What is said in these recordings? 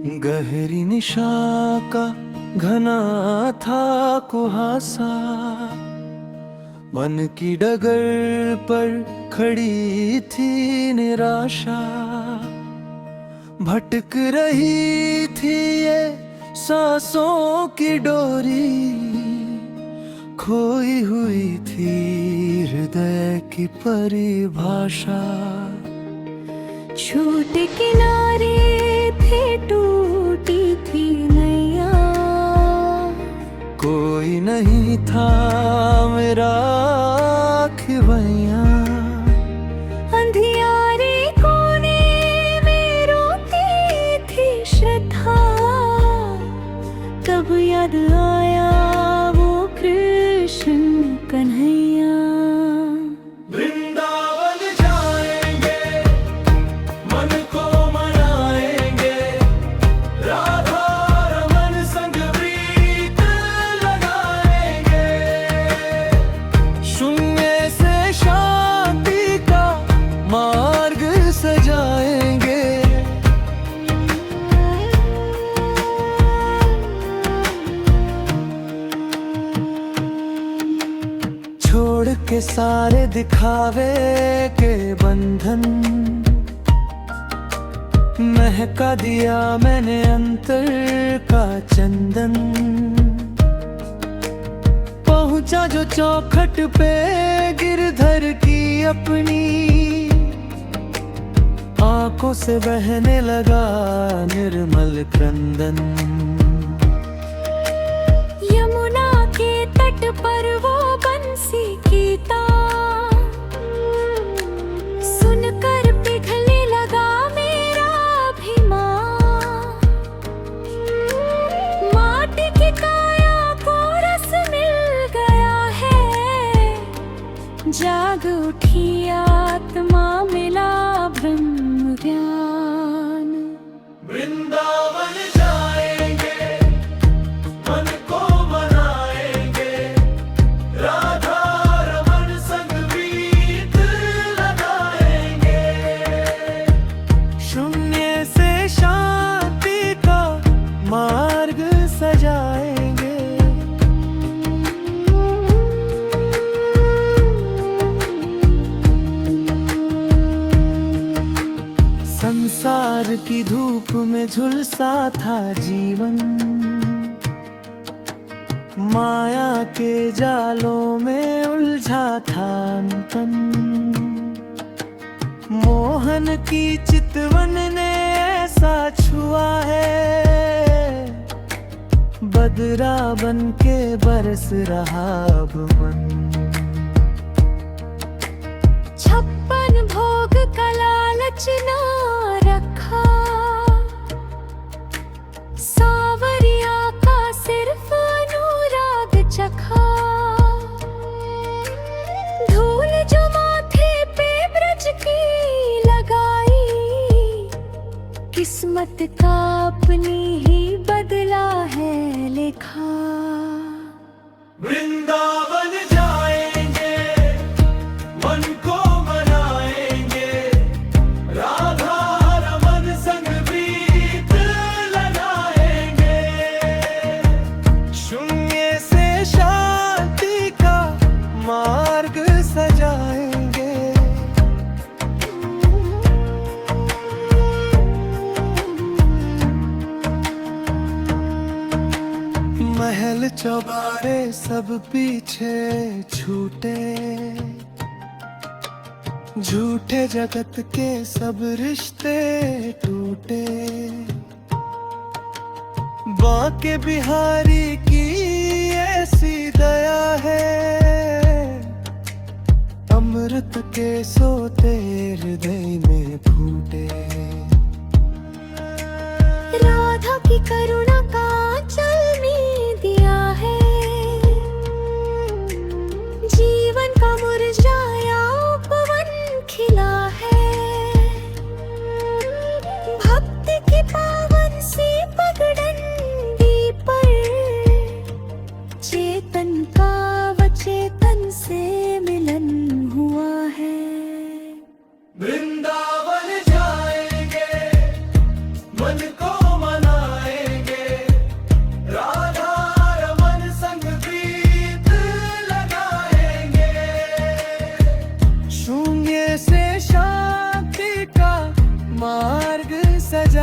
गहरी निशा का घना था कुहासा, मन की डगर पर खड़ी थी निराशा। भटक रही थी ये सांसों की डोरी, खोई हुई थी हृदय की परिभाषा। छोटे किनारे थे, टूटी थी नैया, कोई नहीं था मेरा खिवैया। अंधियारे कोने में रोती थी श्रद्धा, तब याद आया वो कृष्ण कन्हैया। वृंदावन जाएंगे, मन को मनाएंगे, राधा रमन संग प्रीत लगाएंगे। शून्य से शांति का मार्ग सजाएंगे। छोड़ के सारे दिखावे के बंधन, महका दिया मैंने अंतर का चंदन। पहुंचा जो चौखट पे गिरधर की अपनी, आंखों से बहने लगा निर्मल क्रंदन। यमुना के तट पर वो बंसी की तान, सुनकर पिघलने लगा मेरा अभिमान। माटी की काया को रस मिल गया है, जाग उठी आत्मा, मिला ब्रह्म ज्ञान। वृंदावन जाएंगे, मन को मनाएंगे, राधा रमन संग प्रीत लगाएंगे। शून्य से शांति का मार्ग सजाएंगे। संसार की धूप में झुलसा था जीवन, माया के जालों में उलझा था तन। मोहन की चितवन ने ऐसा छुआ है, बदरा बन के बरस रहा अब मन। छप्पन भोग का लालच ना रखा, सावरिया का सिर्फ अनुराग चखा। धूल जो माथे पे ब्रज की लगाई, किस्मत का अपनी ही बदला है लेखा। वृंदावन जाएंगे, मन को मनाएंगे, राधा रमन संग प्रीत लगाएंगे। शून्य से शांति का मार्ग सजाएंगे। महल चौबारे सब पीछे छूटे, झूठे जगत के सब रिश्ते टूटे। बांके बिहारी की ऐसी दया है, अमृत के सोते हृदय में फूटे। राधा की करुणा का आंचल में दिया है, जीवन का मुरझाया उपवन खिला है। भक्ति की पावन सी पगडंडी पर, चेतन का वचेतन से मिलन हुआ है। वृंदावन जाएंगे, मन को मना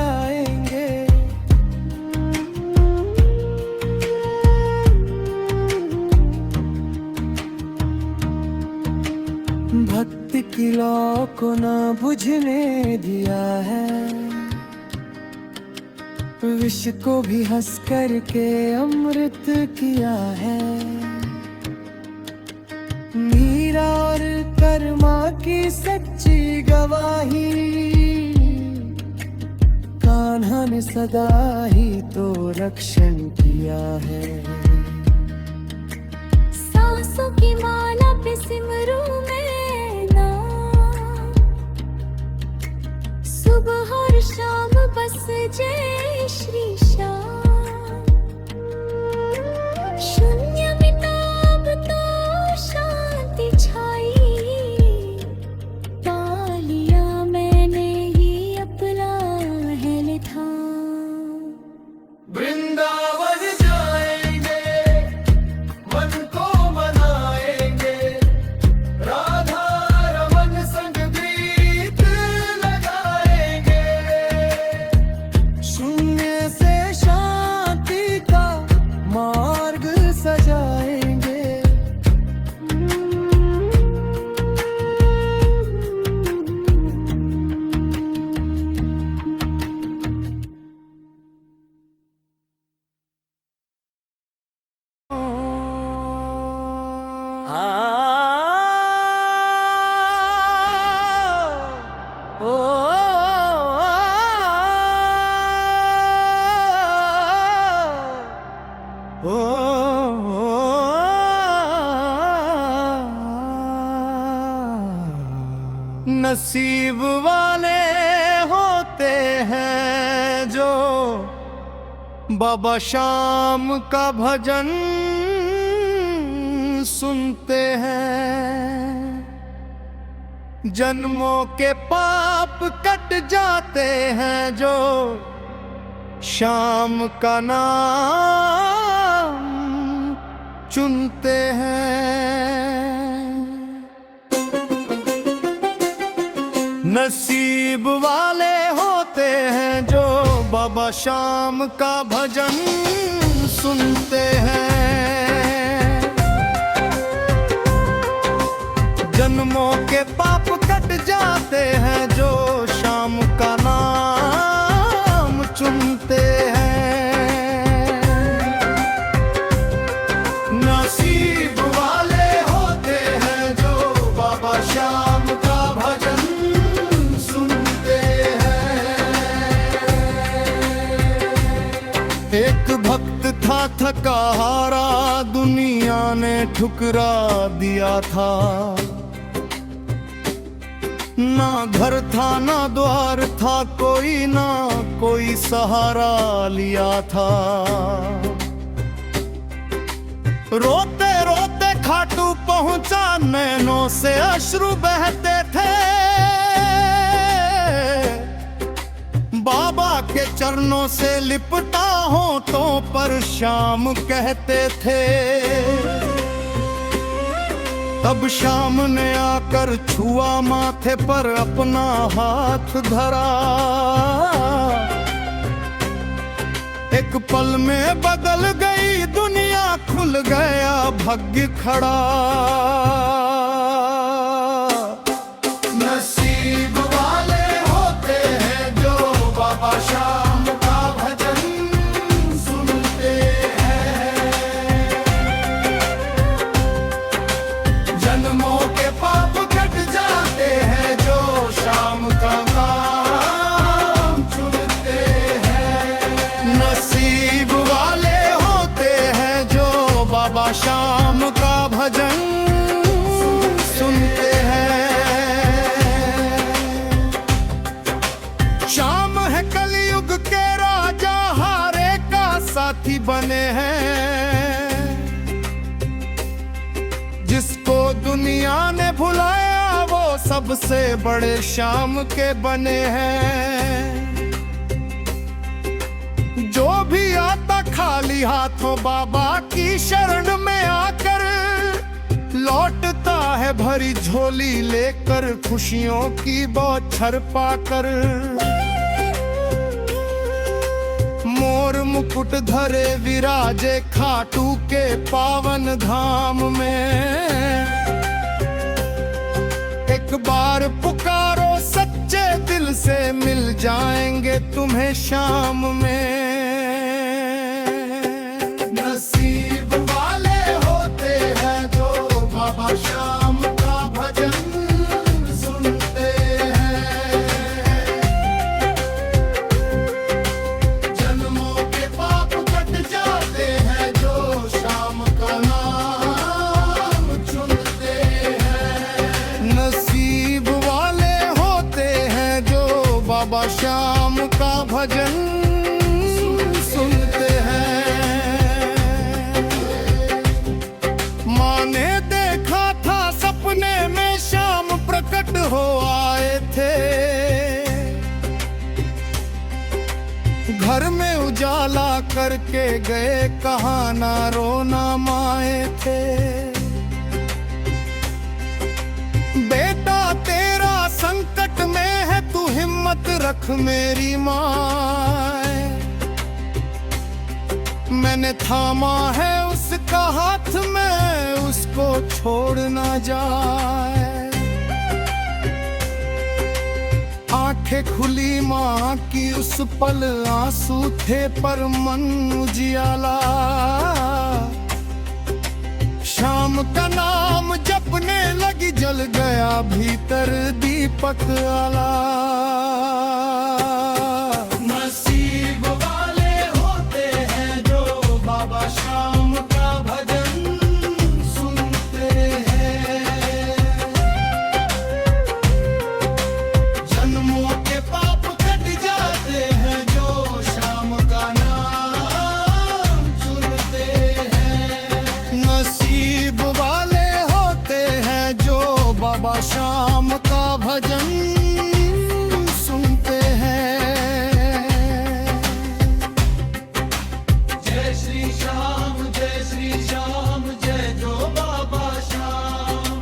सजाएंगे। भक्ति की लौ को ना बुझने दिया है, विष को भी हंस करके अमृत किया है। मीरा और कर्मा की सच्ची गवाही, कान्हा ने सदा ही तो रक्षण किया है। सांसों की माला पे सिमरू मैं नाम, सुबह और शाम बस जय श्री श्याम। शून्य में नाम तो शांति छाई, पा लिया मैंने ये अपना है था। वृंदावन जाएंगे, मन को मनाएंगे, राधा रमन संग गीत लगाएंगे। शून्य से शांति का मार्ग सजाएंगे। नसीब वाले होते हैं जो बाबा श्याम का भजन सुनते हैं। जन्मों के पाप कट जाते हैं जो श्याम का नाम चुनते हैं। नसीब वाले होते हैं जो बाबा श्याम का भजन सुनते हैं। जन्मों के पाप कट जाते हैं जो श्याम का नाम चुनते हैं। नसीब वाले होते हैं जो बाबा श्याम का भजन सुनते हैं। एक भक्त था थका हारा, दुनिया ने ठुकरा दिया था। ना घर था ना द्वार था, कोई ना कोई सहारा लिया था। रोते रोते खाटू पहुंचा, नैनों से अश्रु बहते थे। बाबा के चरणों से लिपटा होठों पर श्याम कहते थे। तब श्याम ने आकर छुआ, माथे पर अपना हाथ धरा। एक पल में बदल गई दुनिया, खुल गया भाग्य खड़ा। नसीब वाले होते हैं जो बाबा श्याम का भजन सुनते हैं। जन्मों के पाप कट जाते हैं जो श्याम का नाम चुनते हैं। नसीब वाले होते हैं जो बाबा श्याम का भजन सुनते हैं। श्याम है कलयुग के राजा, हारे का साथी बने हैं। जिसको दुनिया ने भुलाया वो सबसे बड़े श्याम के बने हैं। जो भी आता खाली हाथों बाबा की शरण में आकर, लौटता है भरी झोली लेकर, खुशियों की बौछार पाकर। मुकुट धरे विराजे खाटू के पावन धाम में। एक बार पुकारो सच्चे दिल से, मिल जाएंगे तुम्हें शाम में। नसीब वाले होते हैं जो बाबा श्याम का भजन सुनते हैं। जन्मों के पाप कट जाते हैं जो श्याम का नाम चुनते हैं। नसीब वाले होते हैं जो बाबा श्याम का भजन सुनते हैं। माँ ने देखा था सपने में श्याम प्रकट हो आए थे। घर में उजाला करके गए, कहाँ ना रोना माए थे। बेटा तेरा संकट में है, तू हिम्मत रख मेरी माए। मैंने थामा है उसका हाथ में, उसको छोड़ ना जाए। आंखें खुली माँ की उस पल, आंसू थे पर मन उजियाला। श्याम का नाम जपने लगी, जल गया भीतर दीपक आला। नसीब वाले होते हैं जो बाबा श्याम का भजन सुनते हैं। जन्मों के पाप कट जाते हैं जो श्याम का नाम चुनते हैं। नसीब वाले होते हैं जो बाबा श्याम का भजन सुनते हैं। जय श्री श्याम जय जो बाबा श्याम,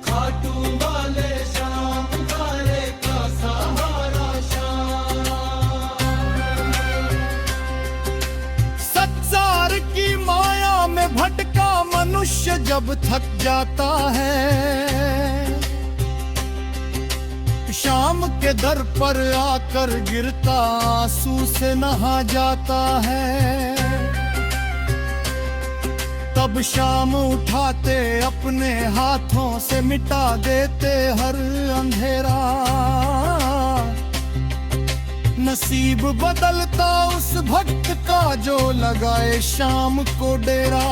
खाटू वाले श्याम काले का सहारा श्याम। संसार की माया में भटका मनुष्य जब थक जाता है, श्याम के दर पर आकर गिरता आंसू से नहा जाता है। तब श्याम उठाते अपने हाथों से, मिटा देते हर अंधेरा। नसीब बदलता उस भक्त का जो लगाए श्याम को डेरा।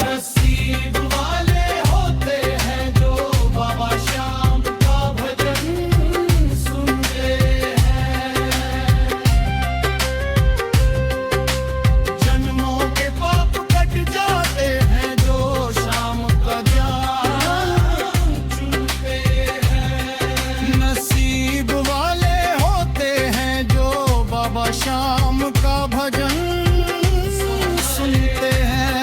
नसीब वाले होते हैं जो बाबा श्याम का भजन सुनते हैं। जन्मों के पाप कट जाते हैं जो श्याम का ज्ञान चुनते हैं। नसीब वाले होते हैं जो बाबा श्याम का भजन सुनते हैं।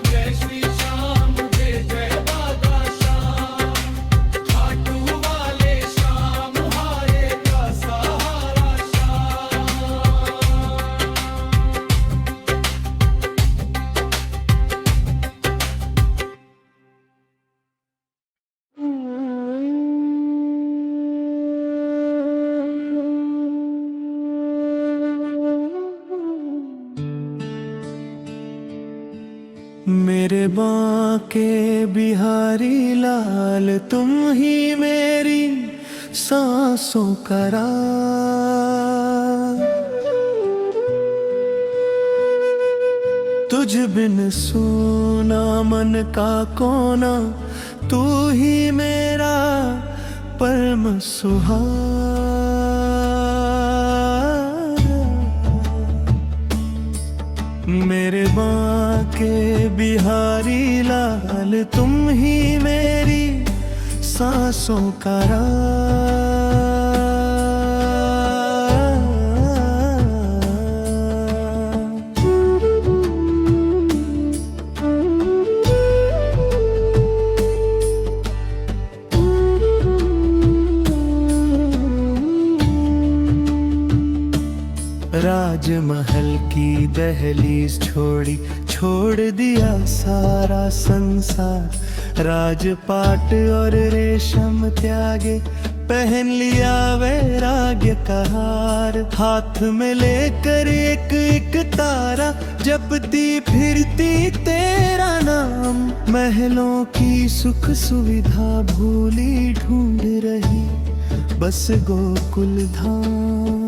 जय श्री श्याम जय बाबा श्याम, खाटू वाले श्याम हारे का सहारा श्याम। मेरे बांके बिहारी लाल, तुम ही मेरी सांसों का राज। तुझ बिन सूना मन का कोना, तू ही मेरा परम सुहाग। मेरे बांके बिहारी लाल, तुम ही मेरी सांसों का राज। राजमहल की दहलीज छोड़ी, छोड़ दिया सारा संसार। राजपाट और रेशम त्यागे, पहन लिया वैराग्य का हार। हाथ में लेकर एक एक तारा, जपती फिरती तेरा नाम। महलों की सुख सुविधा भूली, ढूंढ रही बस गोकुल धाम।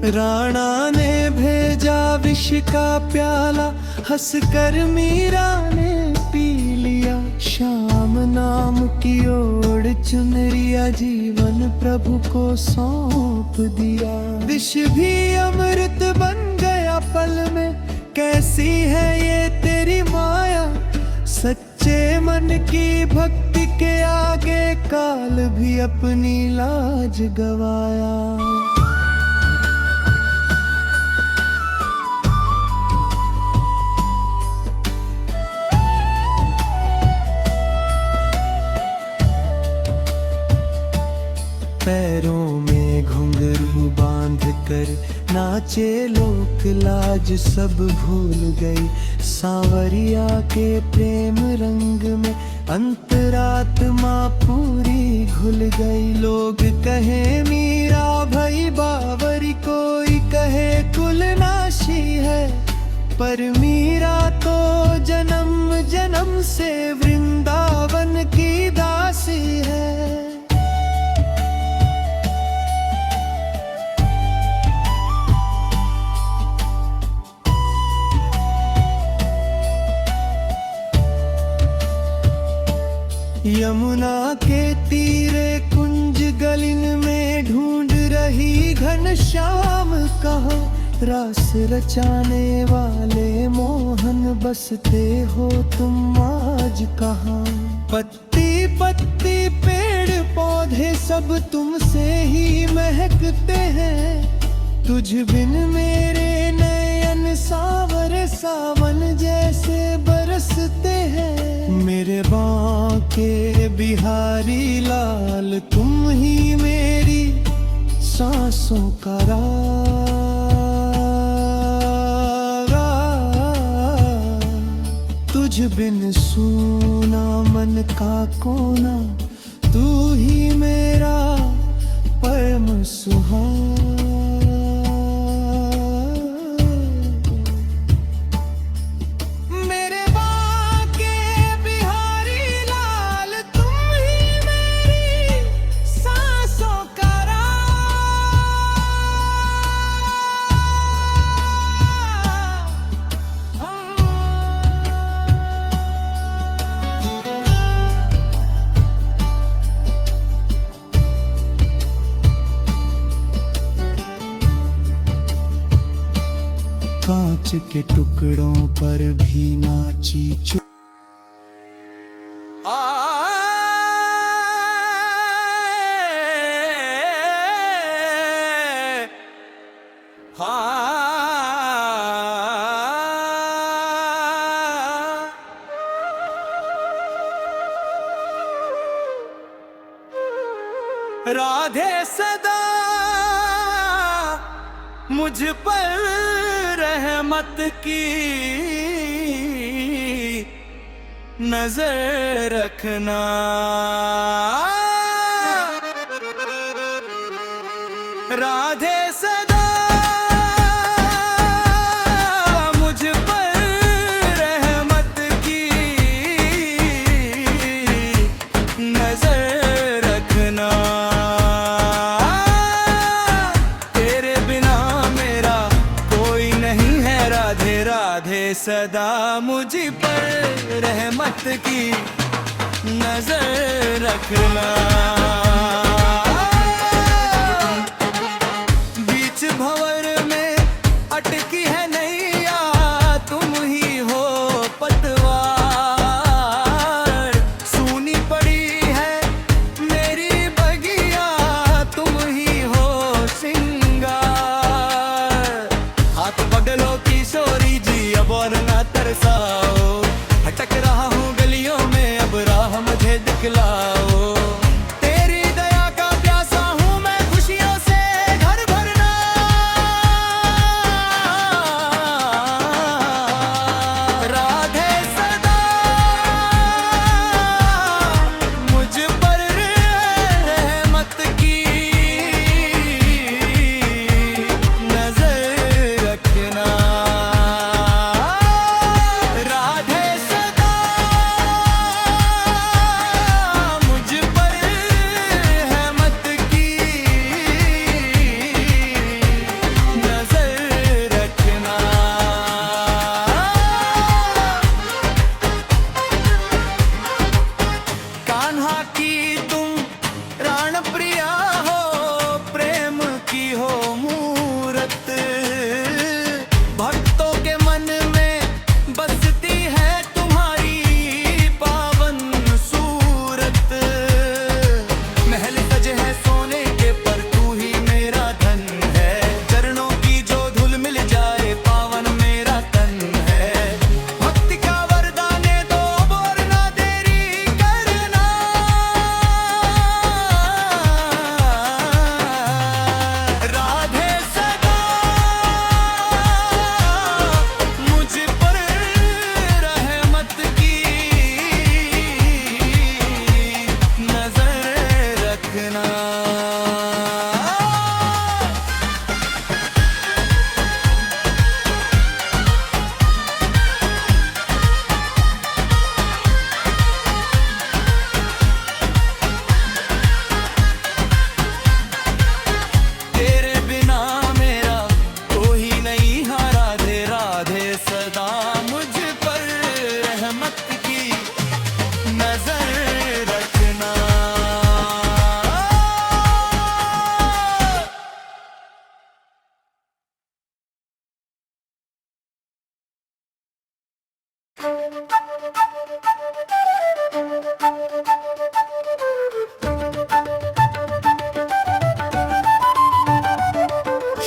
राणा ने भेजा विष का प्याला, हंसकर मीरा ने पी लिया। श्याम नाम की ओढ़ चुनरिया, जीवन प्रभु को सौंप दिया। विष भी अमृत बन गया पल में, कैसी है ये तेरी माया। सच्चे मन की भक्ति के आगे, काल भी अपनी लाज गवाया। पैरों में घुंघरू बांध कर नाचे लोक, लाज सब भूल गई। सांवरिया के प्रेम रंग में अंतरात्मा पूरी घुल गई। लोग कहे मीरा भई बावरी, कोई कहे कुलनाशी है, पर मीरा तो जन्म जन्म से वृंदावन की दासी है। यमुना के तीरे कुंज गलिन में, ढूंढ रही घनश्याम कहो। रास रचाने वाले मोहन, बसते हो तुम आज कहाँ। पत्ती पत्ती पेड़ पौधे सब तुमसे ही महकते हैं। तुझ बिन मेरे नयन सावर सावन जैसे बरसते हैं। मेरे बांके बिहारी लाल, तुम ही मेरी सांसों का राग। तुझ बिन सूना मन का कोना, तू ही मेरा परम सुहाग। कांच के टुकड़ों पर भी नाची राधे सदा मुझ पर रहमत की नजर रखना। राधे सदा मुझ पर रहमत की नजर रखना। तेरे बिना मेरा कोई नहीं है राधे। राधे सदा मुझ पर रहमत की नजर रखना। बीच भंवर में अटकी है नैया, तुम ही हो पतवार। सूनी पड़ी है मेरी बगिया, तुम ही हो सिंगार। हाथ पगलो किशोरी जी अब दिखलाओ। तेरी दया का प्यासा हूँ मैं, खुशियों से घर भरना। राधे सदा मुझ पर रहमत की नजर रखना। राधे सदा मुझ पर रहमत की नजर रखना। कान्हा की तुम प्राण प्रिया हो, प्रेम की हो मूरत। भक्तों के मन में बसती है तुम्हारी पावन सूरत। महल सजे है सोने के पर तू ही मेरा धन है। चरणों की जो धूल मिल जाए पावन मेरा तन है। भक्ति का वरदान दो और ना देरी करना। राधे सदा मुझ पर रहमत की नजर रखना। तेरे बिना मेरा कोई नहीं है राधे। राधे सदा मुझ पर रहमत की नजर रखना।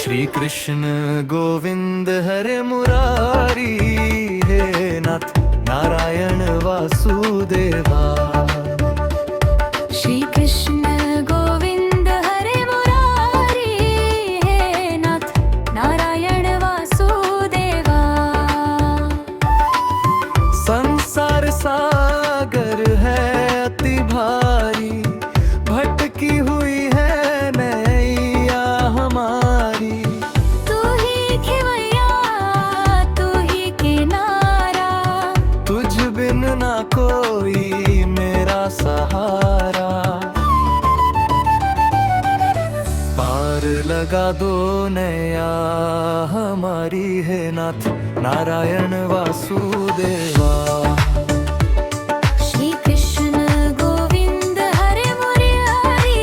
श्री कृष्ण गोविंद हरे मुरारी, हे नाथ नारायण वासुदेवा। श्री कृष्ण गोविंद हरे मुरारी, हे नाथ नारायण वासुदेवा। संसार सागर है अति भारी, भटकी हुई है नैया हमारी। तू ही खेवैया, तू ही किनारा, तुझ बिन ना कोई मेरा सहारा। पार लगा दो नैया हमारी, है नाथ नारायण वासुदेवा। श्री कृष्ण गोविंद हरे मुरारी,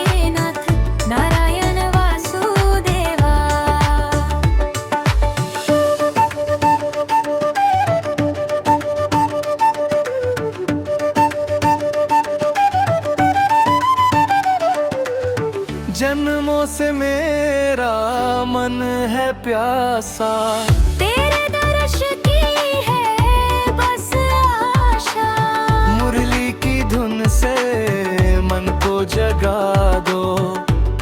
हे नाथ नारायण वासुदेवा। जन्मों से मेरा मन है प्यासा, तेरे दर्श की है बस आशा। मुरली की धुन से मन को जगा दो।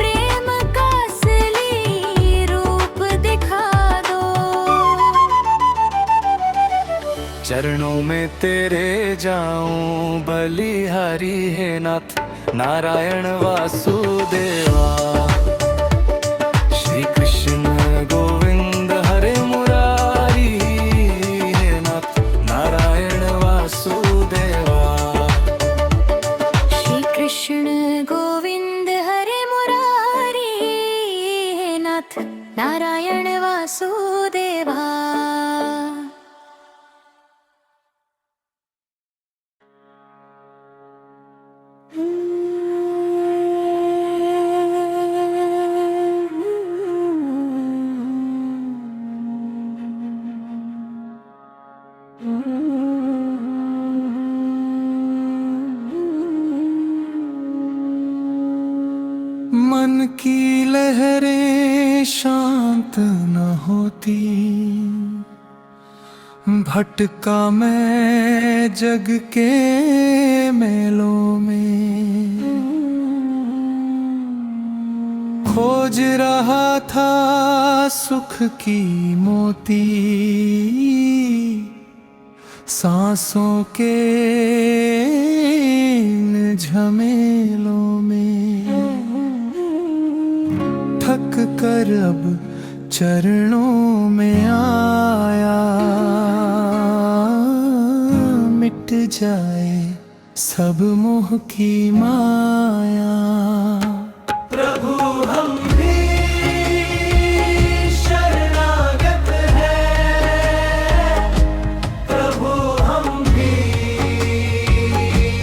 प्रेम का असली रूप दिखा दो। चरणों में तेरे जाऊं बलिहारी, है नाथ नारायण वासुदेवा। श्री कृष्ण गोविंद हरे मुरारी, हे नाथ नारायण वासुदेवा। श्री कृष्ण गोविंद हरे मुरारी, हे नाथ नारायण वासुदेवा। मन की लहरें शांत न होती, भटका मैं जग के मेलों में, खोज रहा था सुख की मोती, सांसों के इन झमेलों में। थक कर अब चरणों में आया, मिट जाए सब मोह की माया। प्रभु हम भी शरणागत हैं, प्रभु हम भी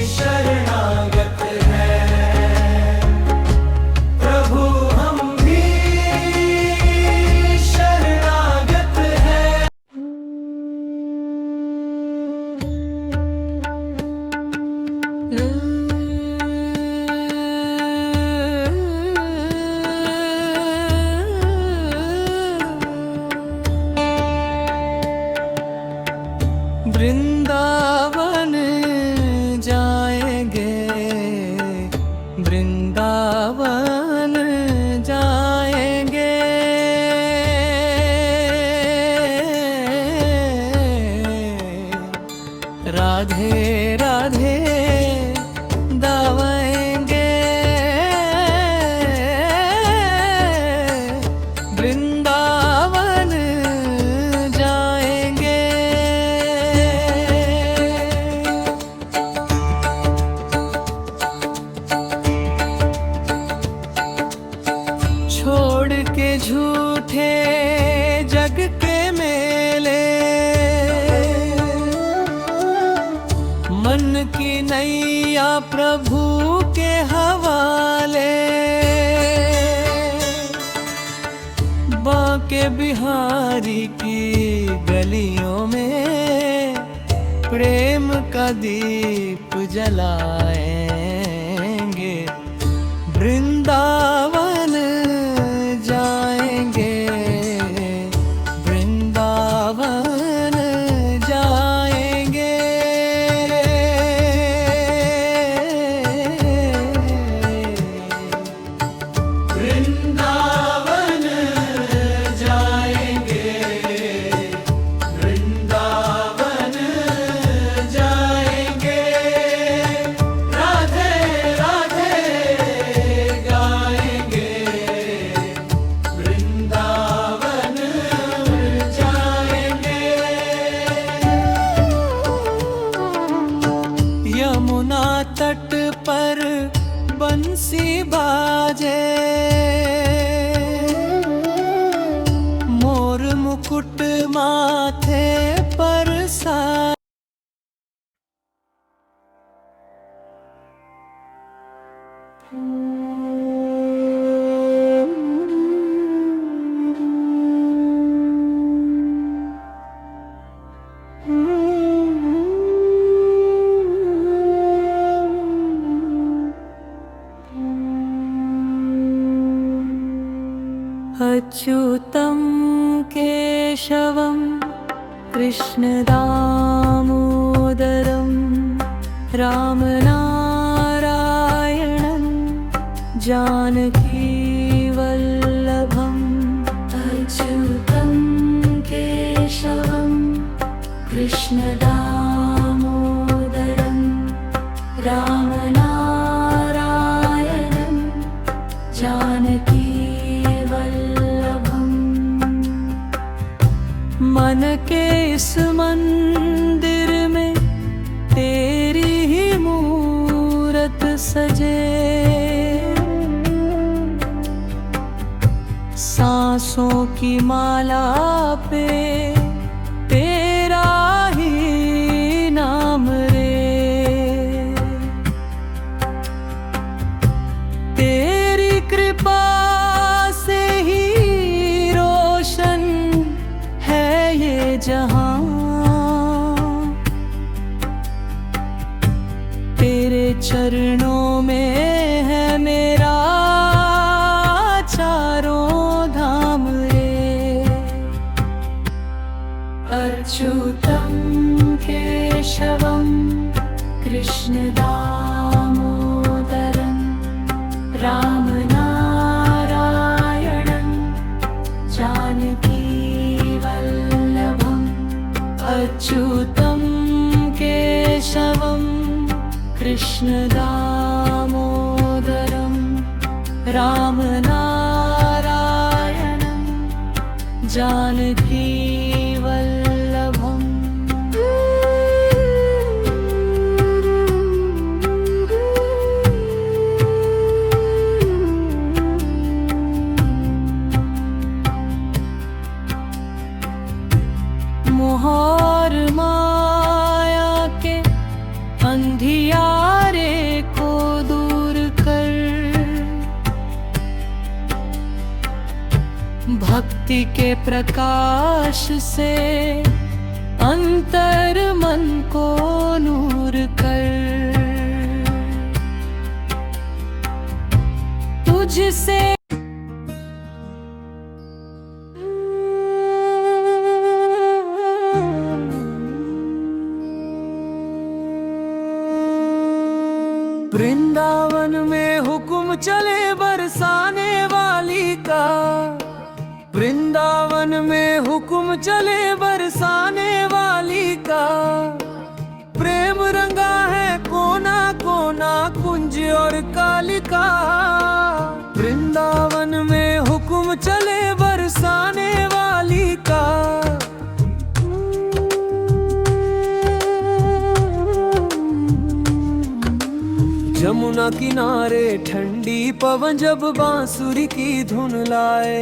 शरणागत हैं, प्रभु हम भी शरणागत हैं। वृंदावन जाएंगे, वृंदावन जाएंगे, राधे राधे दावेंगे, वृंदावन जाएंगे। छोड़ के झूठे जग के मेले, मन की नैया प्रभु के हवाले, बांके बिहारी की गलियों में प्रेम का दीप जलाएंगे, वृंदावन जाएंगे, वृंदावन जाएंगे। वृंदावन जाएंगे, वृंदावन जाएंगे, राधे राधे गाएंगे, वृंदावन जाएंगे। यमुना तट पर बंसी बाजे, मोर मुकुट माथे पर सा। अच्युतं केशवं कृष्णदामोदरं रामनारायणं जानकीवल्लभम्। अच्युतं केशवं कृष्णदामोदरं रामनारायणं जानकी। मन के इस मंदिर में तेरी ही मूरत सजे, सांसों की माला पे तेरा ही नाम रे, तेरी कृपा से ही रोशन है ये जहां, तेरे चरणों में है मेरा चारों धाम रे। अच्युत कृष्ण दामोदरं राम नारायणं जानकी वल्लभम् अच्युतं केशवं कृष्ण दामोदरं राम नारायणं जानकी वल्लभम् मोहर माया के अंधियारे को दूर कर भक्ति के प्रकाश से अंतर मन को नूर कर तुझसे वृंदावन में हुक्म चले बरसाने वाली का वृंदावन में हुक्म चले बरसाने वाली का प्रेम रंगा है कोना कोना कुंज और कालिका वृंदावन में हुक्म चले बरसाने वाली का जमुना किनारे ठंडी पवन जब बांसुरी की धुन लाए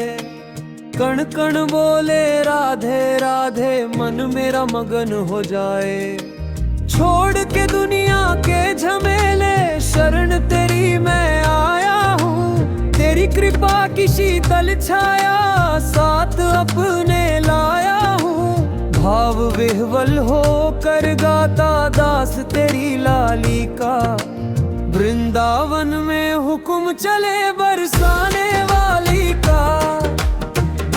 कण कण बोले राधे राधे मन मेरा मगन हो जाए छोड़ के दुनिया के झमेले शरण तेरी मैं आया हूँ तेरी कृपा की शीतल छाया साथ अपने लाया हूँ भाव विह्वल हो कर गाता दास तेरी लाली का वृंदावन में हुक्म चले बरसाने वाली का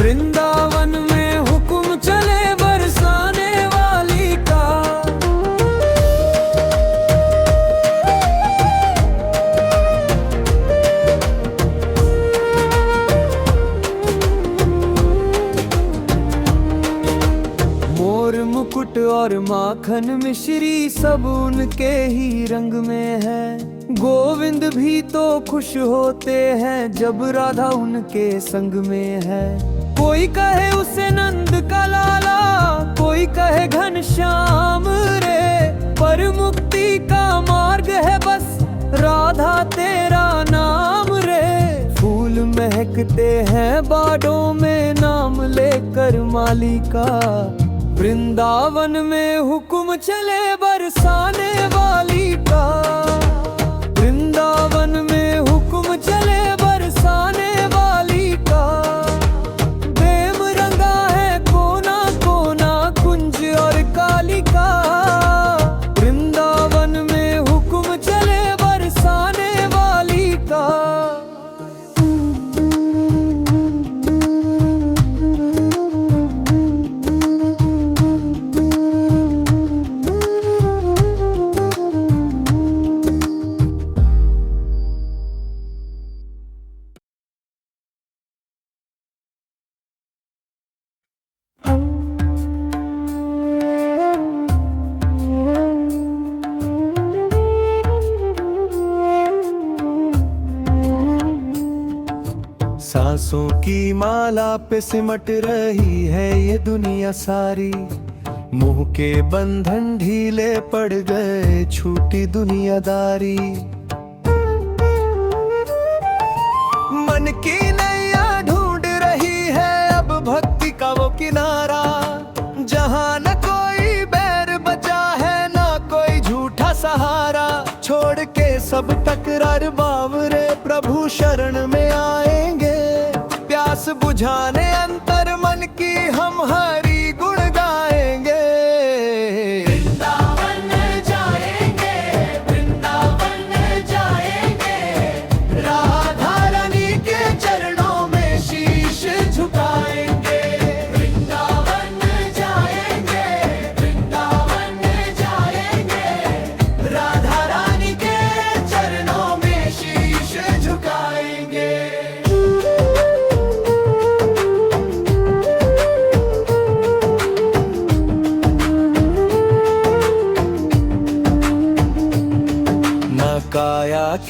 वृंदावन में हुक्म चले बरसाने वाली का मोर मुकुट और माखन मिश्री सब उनके ही रंग में है गोविंद भी तो खुश होते हैं जब राधा उनके संग में है कोई कहे उसे नंद का लाला कोई कहे घनश्याम रे पर मुक्ति का मार्ग है बस राधा तेरा नाम रे फूल महकते हैं बाडों में नाम लेकर माली का वृंदावन में हुक्म चले बरसाने वाली का वृंदावन में हुक्म चले बरसाने वाली का प्रेम रंगा है कोना कोना कुंज और कालिका वृंदावन में हुक्म चले बरसाने वाली का सांसों की माला पे सिमट रही है ये दुनिया सारी मुंह के बंधन ढीले पड़ गए छूटी दुनियादारी मन की नैया ढूंढ रही है अब भक्ति का वो किनारा जहाँ न कोई बैर बचा है ना कोई झूठा सहारा छोड़ के सब तकरार बावरे प्रभु शरण में आएंगे प्यास बुझाने अंतर मन की हम हरि गुण गाएंगे वृंदावन जाएंगे वृंदावन जाएंगे राधा रानी के चरणों में शीश झुकाएंगे वृंदावन जाएंगे राधा रानी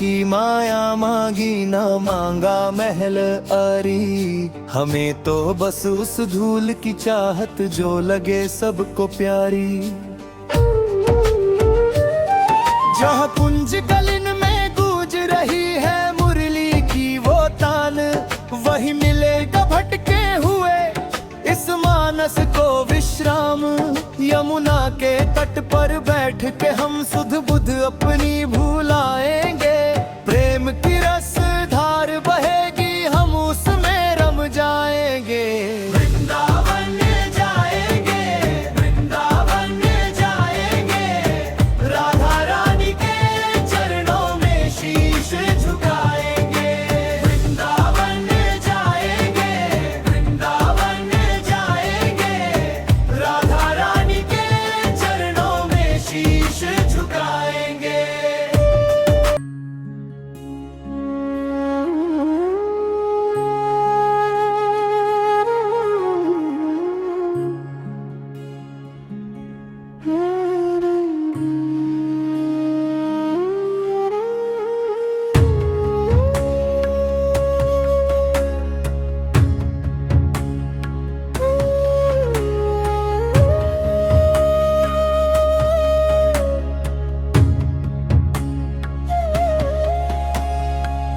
की माया मांगी ना मांगा महल आरी, हमें तो बस उस धूल की चाहत जो लगे सबको प्यारी। जहाँ कुंज गलिन में गूंज रही है मुरली की वो तान, वही मिलेगा भटके हुए इस मानस को विश्राम। यमुना के तट पर बैठ के हम सुध बुध अपनी भूलाएंगे, प्रेम की रस धार बहेगी हम उसमें रम जाएंगे। वृंदावन जाएंगे, वृंदावन जाएंगे, राधा रानी के चरणों में शीश झुकाएंगे। वृंदावन जाएंगे, वृंदावन जाएंगे, राधा रानी के चरणों में शीश झुकाएंगे।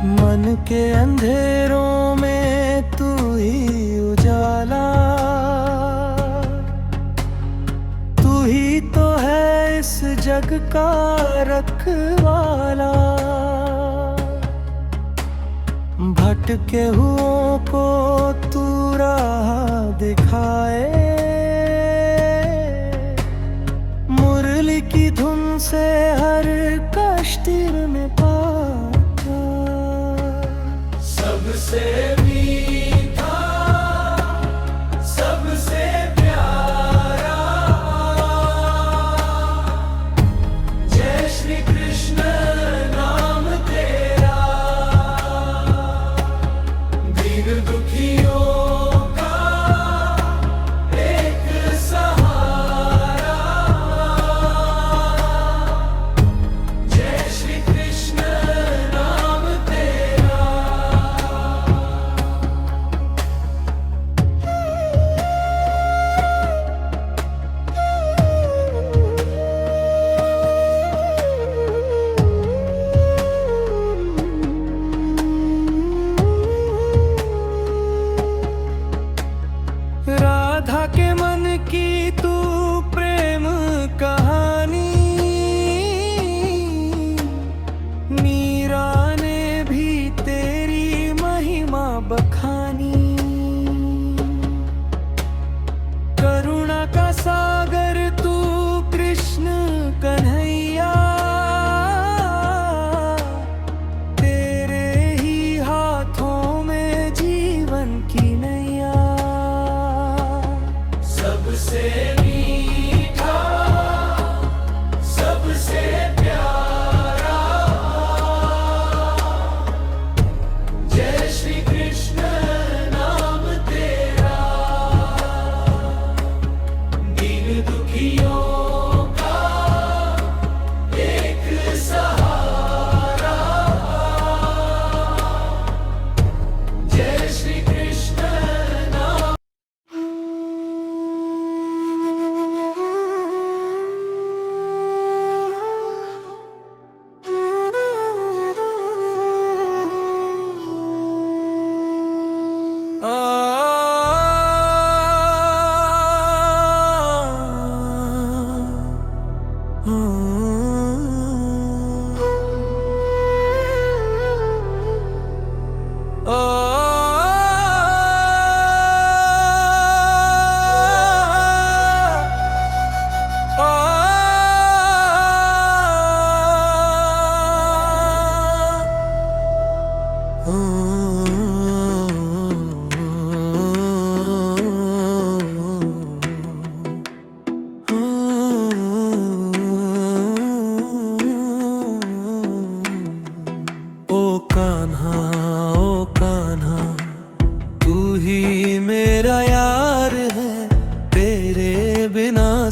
मन के अंधेरों में तू ही उजाला, तू ही तो है इस जग का रखवाला। भटके हुओं को तू राह दिखाए, मुरली की धुन से हर कष्ट में पाता। सबसे मीठा, सबसे प्यारा, जय श्री कृष्ण नाम तेरा। दीन दुखियों का एक सहारा, जय श्री कृष्ण नाम तेरा। राधा के मन की तू प्रेम कहानी, मीरा ने भी तेरी महिमा बखानी। करुणा का सागर तू कृष्ण कन्हैया, तेरे ही हाथों में जीवन की नैया। सबसे मीठा, सबसे प्यारा, जय श्री कृष्ण नाम तेरा। दीन दुखियों का एक सहारा, जय श्री कृष्ण नाम।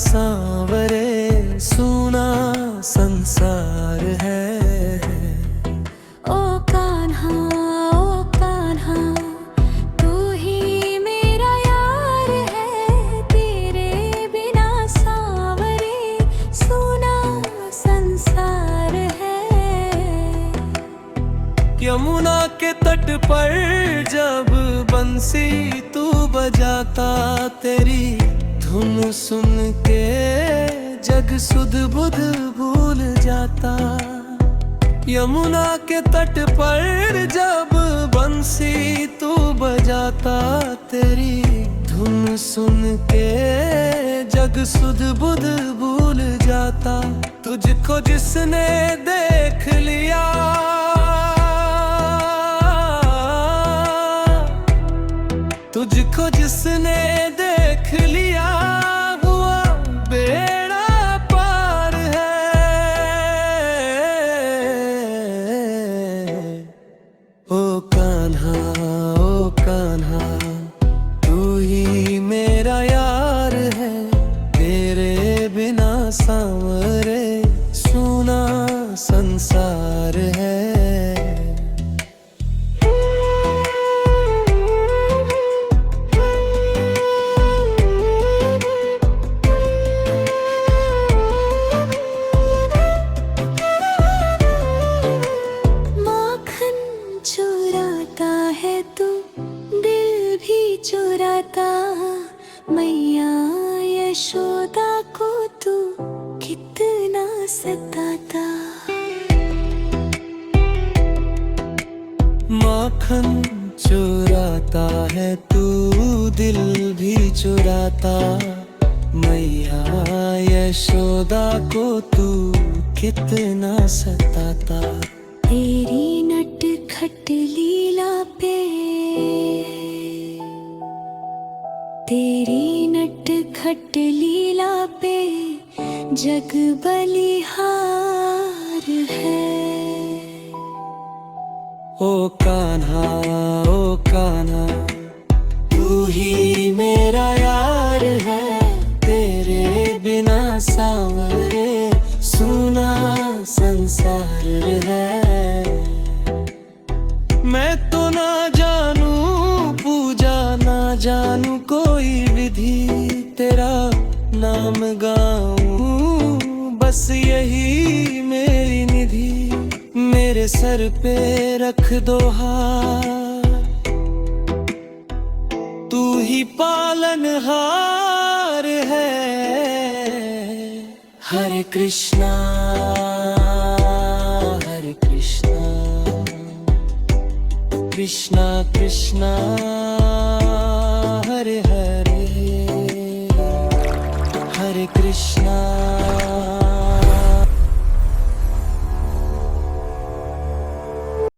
सांवरे सूना संसार है। पर जब बंसी तू बजाता, तेरी धुन सुन के जग सुध बुध भूल जाता। यमुना के तट पर जब बंसी तू बजाता, तेरी धुन सुन के जग सुध बुध भूल जाता। तुझको जिसने देख लिया, तुझको जिसने देख लिया, हुआ बेड़ा पार है। ओ कान्हा, ओ कान्हा, तू ही मेरा यार है। तेरे बिना सांवरे सूना संसार है। चुराता मैया यशोदा को तू कितना सताता। माखन चुराता है तू, दिल भी चुराता। मैया यशोदा को तू कितना सताता। तेरी नट खट लीला पे, तेरी नट खट लीला पे जग बलिहार है। ओ कान्हा, ओ कान्हा, तू ही मेरा यार है। तेरे बिना सांवरे सूना संसार है। मैं तो ना जानू पूजा, ना जानू कोई विधि, तेरा नाम गाऊं बस यही मेरी निधि। मेरे सर पे रख दो हाथ, तू ही पालनहार है। हरे कृष्णा, हरे कृष्णा, कृष्णा कृष्णा हरे हरे, हरे कृष्णा